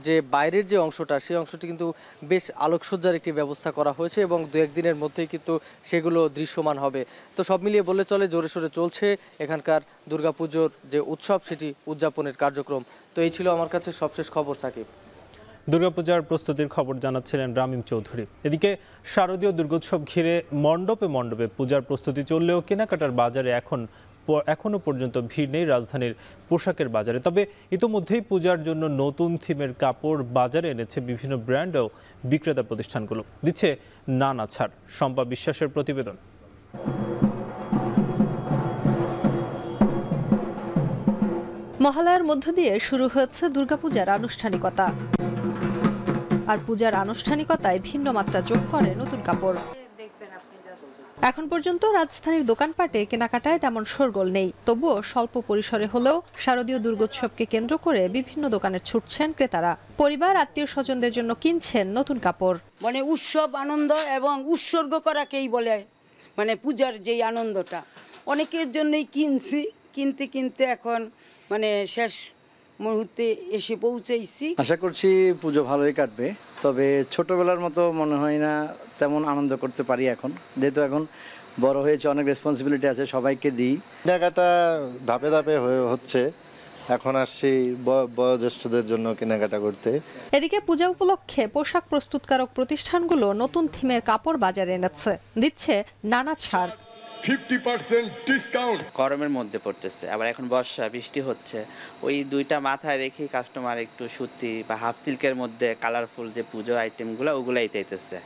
Speaker 3: যে বাইরের যে অংশটা সেই অংশটি কিন্তু বেশ আলোকসজ্জার একটি ব্যবস্থা করা হয়েছে এবং 2-1 দিনের মধ্যেই কিন্তু সেগুলো দৃশ্যমান হবে। তো সব মিলিয়ে বললে চলে জোরে সোরে চলছে এখানকার দুর্গাপুজোর যে উৎসব সেটি উদযাপনের কার্যক্রম। তো এই ছিল আমার কাছে সবশেষ খবর। সাকিব,
Speaker 2: দুর্গাপূজার প্রস্তুতির খবর জানাচ্ছিলেন রামিম চৌধুরী। এদিকে শারদীয় দুর্গোৎসব ঘিরে মণ্ডপে মণ্ডপে পূজার প্রস্তুতি চললেও কেনাকাটার বাজারে এখনো পর্যন্ত ভিড় নেই রাজধানীর পোশাকের বাজারে। তবে ইতোমধ্যেই পূজার জন্য নতুন থিমের কাপড় বাজারে এনেছে বিভিন্ন ব্র্যান্ড ও বিক্রেতা প্রতিষ্ঠানগুলো। দিচ্ছে নানা ছাড়। শম্পা বিশ্বাসের প্রতিবেদন।
Speaker 1: মহালয়ার মধ্য দিয়ে শুরু হয়েছে দুর্গাপূজার আনুষ্ঠানিকতা, আর পূজার আনুষ্ঠানিকতায় ভিন্ন মাত্রা যোগ করে নতুন কাপড়। এখন পর্যন্ত রাজধানীর দোকানপাটে কেনাকাটায় তেমন শোরগোল নেই, তবুও স্বল্প পরিসরে হলেও শারদীয় দুর্গোৎসবকে কেন্দ্র করে বিভিন্ন দোকানে ছুটছেন ক্রেতারা। পরিবার আত্মীয় স্বজনদের জন্য কিনছেন নতুন কাপড়।
Speaker 22: মানে উৎসব আনন্দ এবং উৎসর্গ করাকেই বলে মানে পূজার যেই আনন্দটা, অনেকের জন্যই কিনতে কিনতে এখন মানে শেষ মুহূর্তে এসে পৌঁছেছি।
Speaker 23: আশা করছি পুজো ভালোই কাটবে, তবে ছোটবেলার মতো মনে হয় না তেমন আনন্দ করতে পারি এখন, যেহেতু এখন বড় হয়েছে, অনেক রেসপন্সিবিলিটি আছে, সবাইকে দিই।
Speaker 24: কেনাকাটা ধাপে ধাপে হচ্ছে, এখন আসছি বয়োজ্যেষ্ঠদের জন্য কেনাকাটা করতে।
Speaker 1: এদিকে পূজা উপলক্ষে পোশাক প্রস্তুতকারক প্রতিষ্ঠানগুলো নতুন থিমের কাপড় বাজারে এনেছে, দিচ্ছে নানা ছাড়।
Speaker 25: 50% ডিসকাউন্ট।
Speaker 26: গরমের মধ্যে পড়তেছে, আবার এখন বর্ষা, বৃষ্টি হচ্ছে, ওই দুইটা মাথায় রেখে কাস্টমার একটু সুতি বা হাফ সিল্কের মধ্যে কালারফুল যে পুজো আইটেমগুলো ওগুলাই চাইতেছে।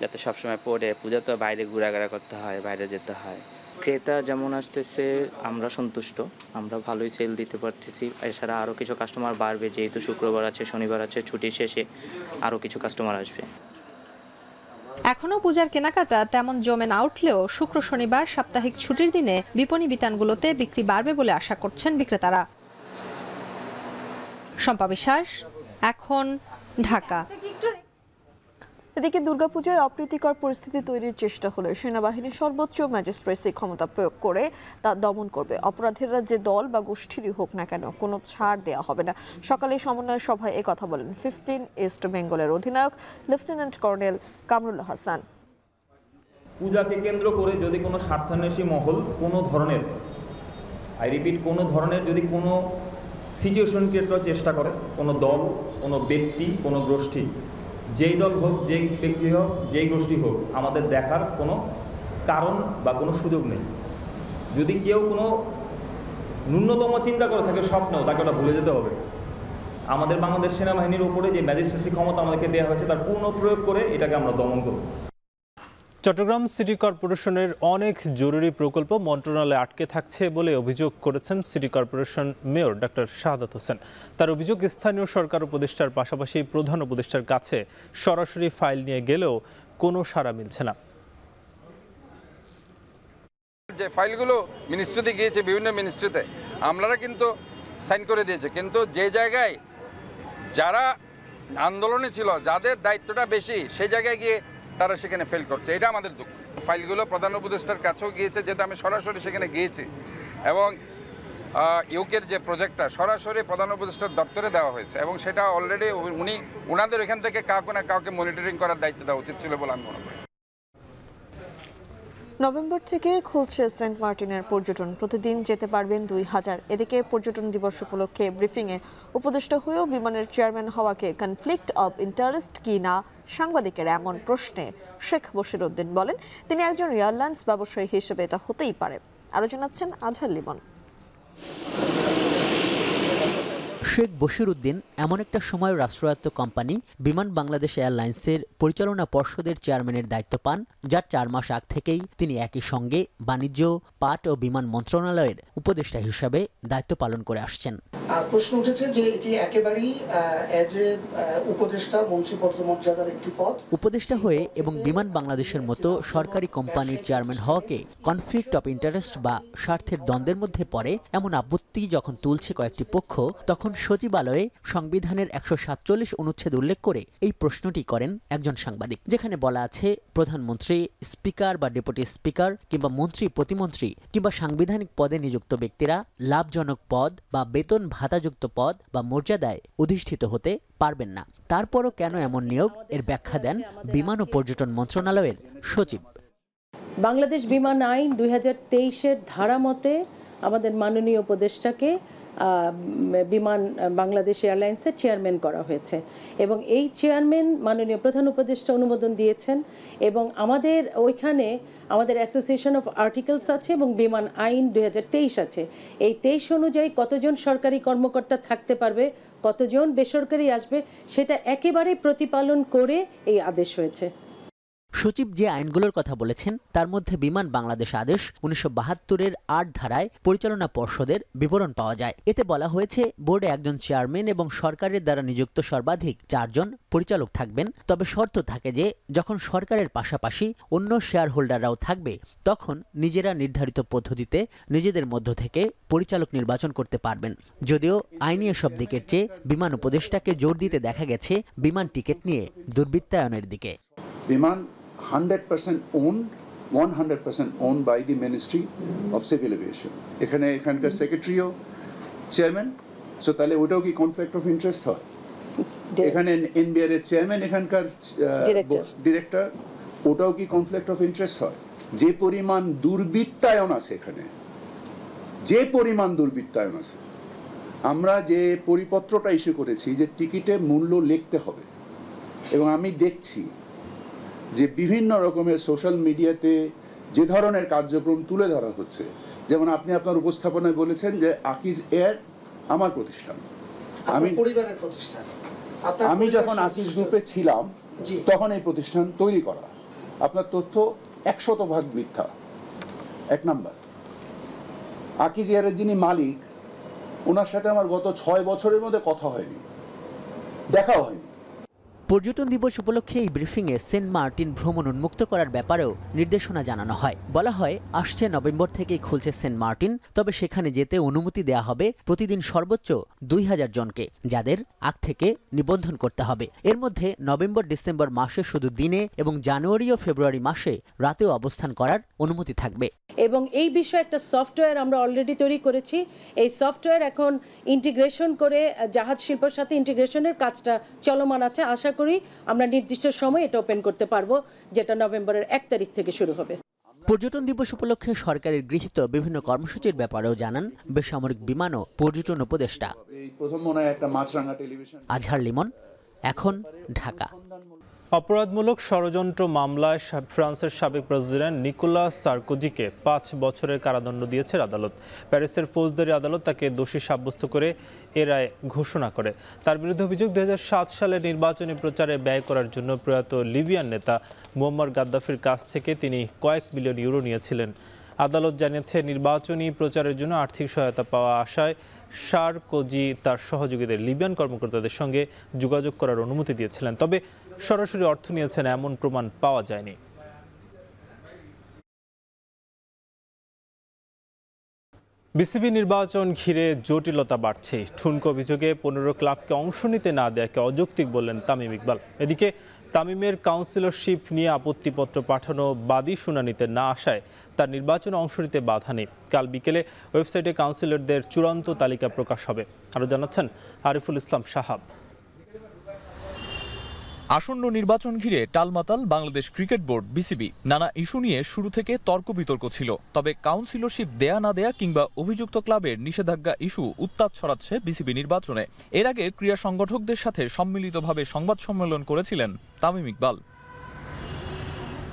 Speaker 26: যাতে সবসময় পরে পূজা তো বাইরে ঘোরাঘোরা করতে হয়, বাইরে যেতে হয়।
Speaker 4: ক্রেতা যেমন আসতেছে আমরা সন্তুষ্ট, আমরা ভালোই সেল দিতে পারতেছি। এছাড়া আরও কিছু কাস্টমার বাড়বে, যেহেতু শুক্রবার আছে, শনিবার আছে, ছুটির শেষে আরও কিছু কাস্টমার আসবে।
Speaker 5: এখনও পূজার কেনাকাটা তেমন জমে না উঠলেও শুক্র শনিবার সাপ্তাহিক ছুটির দিনে বিপণী বিতানগুলোতে বিক্রি বাড়বে বলে আশা করছেন বিক্রেতারা। শম্পা বিশ্বাস, এখন, ঢাকা।
Speaker 1: এদিকে দুর্গাপূজায় অপ্রীতিকর পরিস্থিতি তৈরির চেষ্টা হলে সেনাবাহিনী সর্বোচ্চ ম্যাজিস্ট্রেসি ক্ষমতা প্রয়োগ করে তা দমন করবে। অপরাধীরা যে দল বা গোষ্ঠীরই হোক না কেন কোনো ছাড় দেওয়া হবে না। সকালে সমন্বয় সভায় একথা বলেন 15 ইস্ট বেঙ্গলের অধিনায়ক লেফটেন্যান্ট কর্নেল কামরুল হাসান।
Speaker 6: পূজাকে কেন্দ্র করে যদি কোনো স্বার্থান্বেষী মহল কোনো ধরনের, কোনো ধরনের যদি কোনো সিচুয়েশন ক্রিয়েট করার চেষ্টা করে, কোনো দল, কোনো ব্যক্তি, কোনো গোষ্ঠী, যেই দল হোক, যেই ব্যক্তি হোক, যেই গোষ্ঠী হোক, আমাদের দেখার কোনো কারণ বা কোনো সুযোগ নেই। যদি কেউ কোনো ন্যূনতম চিন্তা করে থাকে স্বপ্নেও, তাকে ওটা ভুলে যেতে হবে। আমাদের বাংলাদেশ সেনাবাহিনীর উপরে যে ম্যাজিস্ট্রেসি ক্ষমতা আমাদেরকে দেওয়া হয়েছে তার পূর্ণ প্রয়োগ করে এটাকে আমরা দমন করব।
Speaker 2: চট্টগ্রাম সিটি কর্পোরেশনের অনেক জরুরি প্রকল্প মন্ত্রণালয়ে আটকে থাকছে বলে অভিযোগ করেছেন city corporation mayor doctor Shahadat Hossain. তার অভিযোগ, স্থানীয় সরকার উপদেষ্টার পাশাপাশি প্রধান উপদেষ্টার কাছে সরাসরি ফাইল নিয়ে গেলেও কোনো সাড়া মিলছে না।
Speaker 7: যে ফাইলগুলো মিনিস্ট্রিতে গিয়েছে, বিভিন্ন মিনিস্ট্রিতে আমলারা কিন্তু সাইন করে দিয়েছে, কিন্তু যে জায়গায় যারা আন্দোলনে ছিল, যাদের দায়িত্বটা বেশি, সেই জায়গায় গিয়ে তারা সেখানে ফেল করছে। এটা আমাদের দুঃখ। ফাইলগুলো প্রধান উপদেষ্টার কাছেও গিয়েছে, যেটা আমি সরাসরি সেখানে গিয়েছি, এবং ইউকের যে প্রজেক্টটা সরাসরি প্রধান উপদেষ্টার দপ্তরে দেওয়া হয়েছে, এবং সেটা অলরেডি ওনাদের এখান থেকে কাউকে না কাউকে মনিটরিং করার দায়িত্ব দেওয়া উচিত ছিল বলে আমি মনে করি।
Speaker 1: নভেম্বর থেকে খুলছে সেন্ট মার্টিনের পর্যটন, প্রতিদিন যেতে পারবেন 2000। এদিকে পর্যটন দিবস উপলক্ষে ব্রিফিংয়ে উপদেষ্টা হয়েও বিমানের চেয়ারম্যান হওয়াকে কনফ্লিক্ট অব ইন্টারেস্ট কি না সাংবাদিকের এমন প্রশ্নে শেখ বশিরউদ্দিন বলেন, তিনি একজন এয়ারলাইন্স ব্যবসায়ী হিসেবে এটা হতেই পারে। আরো জানাচ্ছেন আজহার লিমন।
Speaker 8: শেখ বশিরউদ্দিন এমন একটা সময় রাষ্ট্রায়ত্ত কোম্পানি বিমান বাংলাদেশ এয়ারলাইন্সের পরিচালনা পর্ষদের চেয়ারম্যানের দায়িত্ব পান, যার 4 মাস আগ থেকেই তিনি একই সঙ্গে বাণিজ্য, পাট ও বিমান মন্ত্রণালয়ের উপদেষ্টা হিসেবে দায়িত্ব পালন করে আসছেন।
Speaker 9: প্রশ্ন উঠেছে যে এটি একেবারেই উপদেষ্টা মন্ত্রী পদমর্যাদার একটি পদ।
Speaker 8: উপদেষ্টা হয়ে এবং বিমান বাংলাদেশের মতো সরকারি কোম্পানির চেয়ারম্যান হওয়াকে কনফ্লিক্ট অফ ইন্টারেস্ট বা স্বার্থের দ্বন্দ্বের মধ্যে পড়ে এমন আপত্তি যখন তুলছে কয়েকটি পক্ষ, তখন সচিবালয়ে সংবিধানের 147 অনুচ্ছেদ উল্লেখ করে এই প্রশ্নটি করেন একজন সাংবাদিক, যেখানে বলা আছে প্রধানমন্ত্রী, স্পিকার বা ডেপুটি স্পিকার কিংবা মন্ত্রী, প্রতিমন্ত্রী কিংবা সাংবিধানিক পদে নিযুক্ত ব্যক্তিরা লাভজনক পদ বা বেতন ভাতাযুক্ত পদ বা মর্যাদায় অধিষ্ঠিত হতে পারবেন না। তারপরও কেন এমন নিয়োগ, এর ব্যাখ্যা দেন বিমান ও পর্যটন মন্ত্রণালয়ের সচিব।
Speaker 27: বাংলাদেশ বিমান আইন 2023-এর ধারা মতে আমাদের মাননীয় উপদেষ্টাকে বিমান বাংলাদেশ এয়ারলাইন্সের চেয়ারম্যান করা হয়েছে, এবং এই চেয়ারম্যান মাননীয় প্রধান উপদেষ্টা অনুমোদন দিয়েছেন, এবং আমাদের ওইখানে আমাদের অ্যাসোসিয়েশন অফ আর্টিকেলস আছে এবং বিমান আইন 2023 আছে। এই 23 অনুযায়ী কতজন সরকারি কর্মকর্তা থাকতে পারবে, কতজন বেসরকারি আসবে, সেটা একেবারে প্রতিপালন করে এই আদেশ হয়েছে।
Speaker 8: সচিব যে আইনগুলোর কথা বলেছেন তার মধ্যে বিমান বাংলাদেশ আদেশ 1972-এর 8 ধারায় পরিচালনা পর্ষদের বিবরণ পাওয়া যায়। এতে বলা হয়েছে বোর্ডে একজন চেয়ারম্যান এবং সরকারের দ্বারা নিযুক্ত সর্বাধিক 4 জন পরিচালক থাকবেন, তবে শর্ত থাকে যে যখন সরকারের পাশাপাশি অন্য শেয়ার হোল্ডাররাও থাকবে তখন নিজেরা নির্ধারিত পদ্ধতিতে নিজেদের মধ্য থেকে পরিচালক নির্বাচন করতে পারবেন। যদিও আইনি এসব দিকের চেয়ে বিমান উপদেষ্টাকে জোর দিতে দেখা গেছে বিমান টিকিট নিয়ে দুর্বৃত্তায়নের দিকে।
Speaker 28: বিমান 100% owned, 100% owned by the Ministry of Civil Aviation. এখানকার সেক্রেটারিও চেয়ারম্যান, সো তাহলে ওটাও কি কনফ্লিক্ট অফ ইন্টারেস্ট হয়? এখানে এনবিআর এর চেয়ারম্যান, এখানকার ডিরেক্টর, ওটাও কি কনফ্লিক্ট অফ ইন্টারেস্ট হয়? যে পরিমাণ দুর্বৃত্তায়ন আছে এখানে, যে পরিমাণ দুর্বৃত্তায়ন আছে, আমরা যে পরিপত্রটা ইস্যু করেছি যে টিকিটে মূল্য লিখতে হবে, এবং আমি দেখছি যে বিভিন্ন রকমের সোশ্যাল মিডিয়াতে যে ধরনের কার্যক্রম তুলে ধরা হচ্ছে, যেমন আপনি আপনার উপস্থাপনায় বলেছেন যে আকিজ এয়ার আমার প্রতিষ্ঠান, আমি
Speaker 9: পরিবারের প্রতিষ্ঠান।
Speaker 28: আমি যখন আকিজ গ্রুপে ছিলাম তখন এই প্রতিষ্ঠান তৈরি করা, আপনার তথ্য 100% মিথ্যা। 1 নাম্বার, আকিজ এয়ারের যিনি মালিক, ওনার সাথে আমার গত 6 বছরের মধ্যে কথা হয়নি, দেখাও হয়নি।
Speaker 8: পর্যটন দিবস উপলক্ষে এই ব্রিফিংয়ে সেন্ট মার্টিন ভ্রমণ উন্মুক্ত করার ব্যাপারেও নির্দেশনা জানানো হয়। বলা হয়, আসছে নভেম্বর থেকেই খুলছে সেন্ট মার্টিন, তবে সেখানে যেতে অনুমতি দেয়া হবে প্রতিদিন সর্বোচ্চ 2000 জনকে, যাদের আগ থেকে নিবন্ধন করতে হবে। এর মধ্যে নভেম্বর ডিসেম্বর মাসে শুধু দিনে এবং জানুয়ারি ও ফেব্রুয়ারি মাসে রাতেও অবস্থান করার অনুমতি থাকবে।
Speaker 27: এবং এই বিষয়ে একটা সফটওয়্যার আমরা অলরেডি তৈরি করেছি। এই সফটওয়্যার এখন ইন্টিগ্রেশন করে জাহাজ শিল্পের সাথে ইন্টিগ্রেশনের কাজটা চলমান আছে। আশা করি আমরা নির্দিষ্ট সময় এটা ওপেন করতে পারবো, যেটা নভেম্বরের 1 তারিখ থেকে শুরু হবে।
Speaker 8: পর্যটন দিবস উপলক্ষে সরকারের গৃহীত বিভিন্ন কর্মসূচির ব্যাপারেও জানান বেসামরিক বিমান ও পর্যটন উপদেষ্টা আজহার লিমন। এখন ঢাকা।
Speaker 2: অপরাধমূলক ষড়যন্ত্র মামলায় ফ্রান্সের সাবেক প্রেসিডেন্ট নিকোলাস সার্কোজিকে 5 বছরের কারাদণ্ড দিয়েছে আদালত। প্যারিসের ফৌজদারি আদালত তাকে দোষী সাব্যস্ত করে এ রায় ঘোষণা করে। তার বিরুদ্ধে অভিযোগ, 2007 সালে নির্বাচনী প্রচারে ব্যয় করার জন্য প্রয়াত লিবিয়ান নেতা মুয়াম্মার গাদ্দাফির কাছ থেকে তিনি কয়েক মিলিয়ন ইউরো নিয়েছিলেন। আদালত জানিয়েছে, নির্বাচনী প্রচারের জন্য আর্থিক সহায়তা পাওয়া আশায় সারকোজি তার সহযোগীদের লিবিয়ান কর্মকর্তাদের সঙ্গে যোগাযোগ করার অনুমতি দিয়েছিলেন, তবে সরাসরি অর্থ নিয়েছেন এমন প্রমাণ পাওয়া যায়নি। বিসিবি নির্বাচন ঘিরে জটিলতা বাড়ছে। ঠুনকো অভিযোগে 15 ক্লাবকে অংশ নিতে না দেয়াকে অযৌক্তিক বললেন তামিম ইকবাল। এদিকে তামিমের কাউন্সিলরশিপ নিয়ে আপত্তিপত্র পাঠানো বাদী শুনানিতে না আসায় তার নির্বাচনে অংশ নিতে বাধা নেই। কাল বিকেলে ওয়েবসাইটে কাউন্সিলরদের চূড়ান্ত তালিকা প্রকাশ হবে। আরও জানাচ্ছেন আরিফুল ইসলাম সাহাব।
Speaker 10: আসন্ন নির্বাচন ঘিরে টালমাতাল বাংলাদেশ ক্রিকেট বোর্ড বিসিবি। নানা ইস্যু নিয়ে শুরু থেকে তর্ক বিতর্ক ছিল, তবে কাউন্সিলরশিপ দেয়া না দেয়া কিংবা অভিযুক্ত ক্লাবের নিষেধাজ্ঞা ইস্যু উত্তাপ ছড়াচ্ছে বিসিবি নির্বাচনে। এর আগে ক্রীড়া সংগঠকদের সাথে সম্মিলিতভাবে সংবাদ সম্মেলন করেছিলেন তামিম ইকবাল।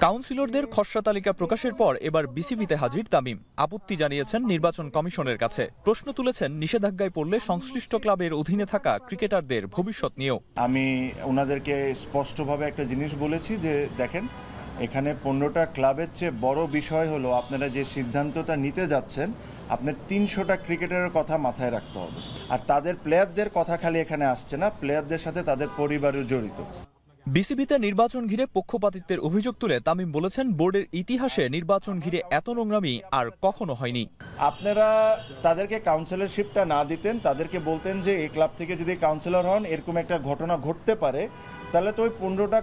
Speaker 10: কাউন্সিলরদের খসড়া তালিকা প্রকাশের পর এবার বিসিবিতে হাজির তামিম। আপত্তি জানিয়েছেন নির্বাচন কমিশনের কাছে। প্রশ্ন তুলেছেন নিষেধাজ্ঞায় পড়লে সংশ্লিষ্ট ক্লাবের অধীনে থাকা ক্রিকেটারদের ভবিষ্যৎ নিয়েও।
Speaker 24: আমি ওনাদেরকে স্পষ্টভাবে একটা জিনিস বলেছি যে দেখেন, এখানে 15টা ক্লাবের চেয়ে বড় বিষয় হলো আপনারা যে সিদ্ধান্তটা নিতে যাচ্ছেন, আপনার 300টা ক্রিকেটারের কথা মাথায় রাখতে হবে। আর তাদের প্লেয়ারদের কথা খালি এখানে আসছে না, প্লেয়ারদের সাথে তাদের পরিবারও জড়িত।
Speaker 10: বিসিবিতে নির্বাচন ঘিরে পক্ষপাতিত্বের অভিযোগ তুলে তামিম বলেছেন, বোর্ডের ইতিহাসে নির্বাচন ঘিরে এত নোংরামি আর কখনো হয়নি।
Speaker 24: আপনারা তাদেরকে কাউন্সিলরশিপটা না দিতেন, তাদেরকে বলতেন যে এই ক্লাব থেকে যদি কাউন্সিলর হন এরকম একটা ঘটনা ঘটতে পারে, তাহলে তো ওই 15টা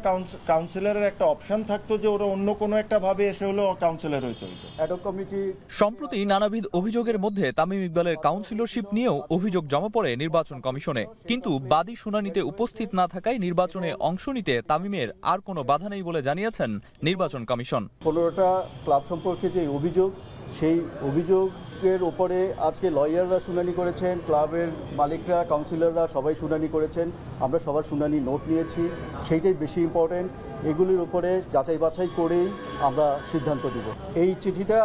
Speaker 24: কাউন্সিলরের একটা অপশন থাকতো যে ওরা অন্য কোনো একটা ভাবে এসে হলো কাউন্সিলর হইতো। অ্যাডহক কমিটি
Speaker 10: সম্প্রতি নানাবিধ অভিযোগের মধ্যে তামিম ইকবালের কাউন্সিলরশিপ নিয়েও অভিযোগ জমা পড়ে নির্বাচন কমিশনে, কিন্তু বাদী শুনানিতে উপস্থিত না থাকায় নির্বাচনে অংশ নিতে তামিমের আর কোনো বাধা নেই বলে জানিয়েছেন নির্বাচন কমিশন।
Speaker 11: 15টা ক্লাব সম্পর্কে যে অভিযোগ, সেই অভিযোগের উপরে আজকে লয়াররা শুনানি করেছেন, ক্লাবের মালিকরা, কাউন্সিলররা সবাই শুনানি করেছেন। আমরা সবার শুনানি নোট নিয়েছি, সেইটাই বেশি ইম্পর্টেন্ট। এগুলির উপরে যাচাই বাছাই করেই আমরা সিদ্ধান্ত দিব। এই চিঠিটা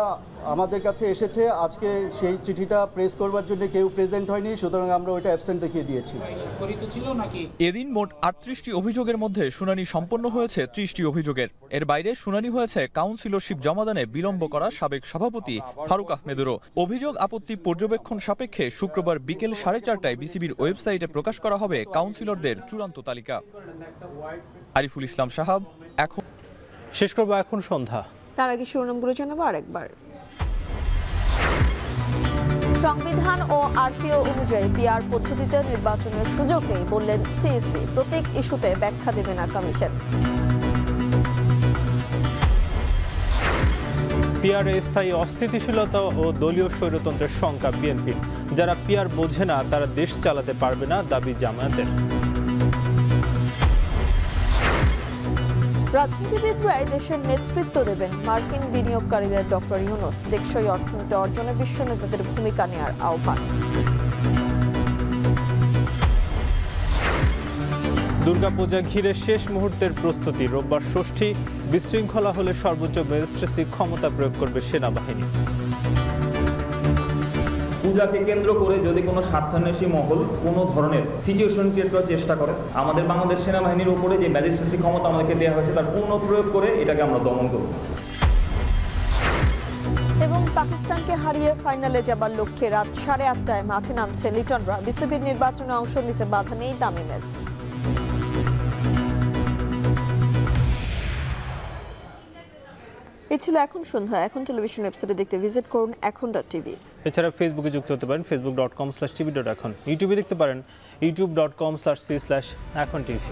Speaker 11: আমাদের কাছে এসেছে, আজকে সেই চিঠিটা প্রেস করবার জন্য কেউ প্রেজেন্ট হয়নি, সুতরাং আমরা ওইটা অ্যাবসেন্ট দেখিয়ে দিয়েছি।
Speaker 10: এদিন মোট 38টি অভিযোগের মধ্যে শুনানি সম্পন্ন হয়েছে 30টি অভিযোগের। এর বাইরে শুনানি হয়েছে কাউন্সিলরশিপ জমাদানে বিলম্ব করা সাবেক সভাপতি ফারুক আহমেদেরও। অভিযোগ আপত্তি পর্যবেক্ষণ সাপেক্ষে শুক্রবার বিকেল 4:30টায় বিসিবির ওয়েবসাইটে প্রকাশ করা হবে কাউন্সিলরদের চূড়ান্ত তালিকা। আরিফুল ইসলাম সাহাব। এখন
Speaker 2: শেষ করবো এখন সন্ধ্যা।
Speaker 1: তার আগে শিরোনামগুলো জানাবো আরেকবার। সংবিধান ও আরপিও অনুযায়ী পিআর পদ্ধতিতে নির্বাচনের সুযোগ নেই বললেন সিইসি। প্রত্যেক ইস্যুতে ব্যাখ্যা দেবে না কমিশন।
Speaker 2: পিআরে স্থায়ী অস্থিতিশীলতা ও দলীয় স্বৈরতন্ত্রের শঙ্কা বিএনপির। যারা পিআর বোঝে না তারা দেশ চালাতে পারবে না, দাবি জামায়াতের।
Speaker 1: রাজনীতিবিদরাই দেশের নেতৃত্ব দেবেন, মার্কিন বিনিয়োগকারীদের ডক্টর ইউনূস। টেকসই অর্থনীতি অর্জনে বিশ্ব নেতাদের ভূমিকা নেওয়ার আহ্বান।
Speaker 2: দুর্গাপূজা ঘিরে শেষ মুহূর্তের প্রস্তুতি। রোববার ষষ্ঠী, বিশৃঙ্খলা হলে সর্বোচ্চ ম্যাজিস্ট্রেসি ক্ষমতা প্রয়োগ করবে সেনাবাহিনী।
Speaker 6: পূজাকে কেন্দ্র করে যদি কোনো স্বার্থান্বেষী মহল কোনো ধরনের সিচুয়েশন ক্রিয়েট করার চেষ্টা করে, আমাদের বাংলাদেশ সেনাবাহিনীর উপরে যে ম্যাজিস্ট্রেসি ক্ষমতা আমাদেরকে দেওয়া হয়েছে তার পূর্ণ প্রয়োগ করে এটাকে আমরা দমন করব।
Speaker 1: এবং পাকিস্তানকে হারিয়ে ফাইনালে যাবার লক্ষ্যে রাত 8:30টায় মাঠে নামছে লিটনরা। বিসিবির নির্বাচনে অংশ নিতে বাধা নেই তামিমের। এই ছিল এখন সন্ধ্যা। এখন টেলিভিশন ওয়েবসাইটে দেখতে ভিজিট করুন এখন.tv।
Speaker 2: এছাড়া ফেসবুকে যুক্ত হতে পারেন facebook.com/tv.এখন। ইউটিউবে দেখতে পারেন youtube.com/c/echontv।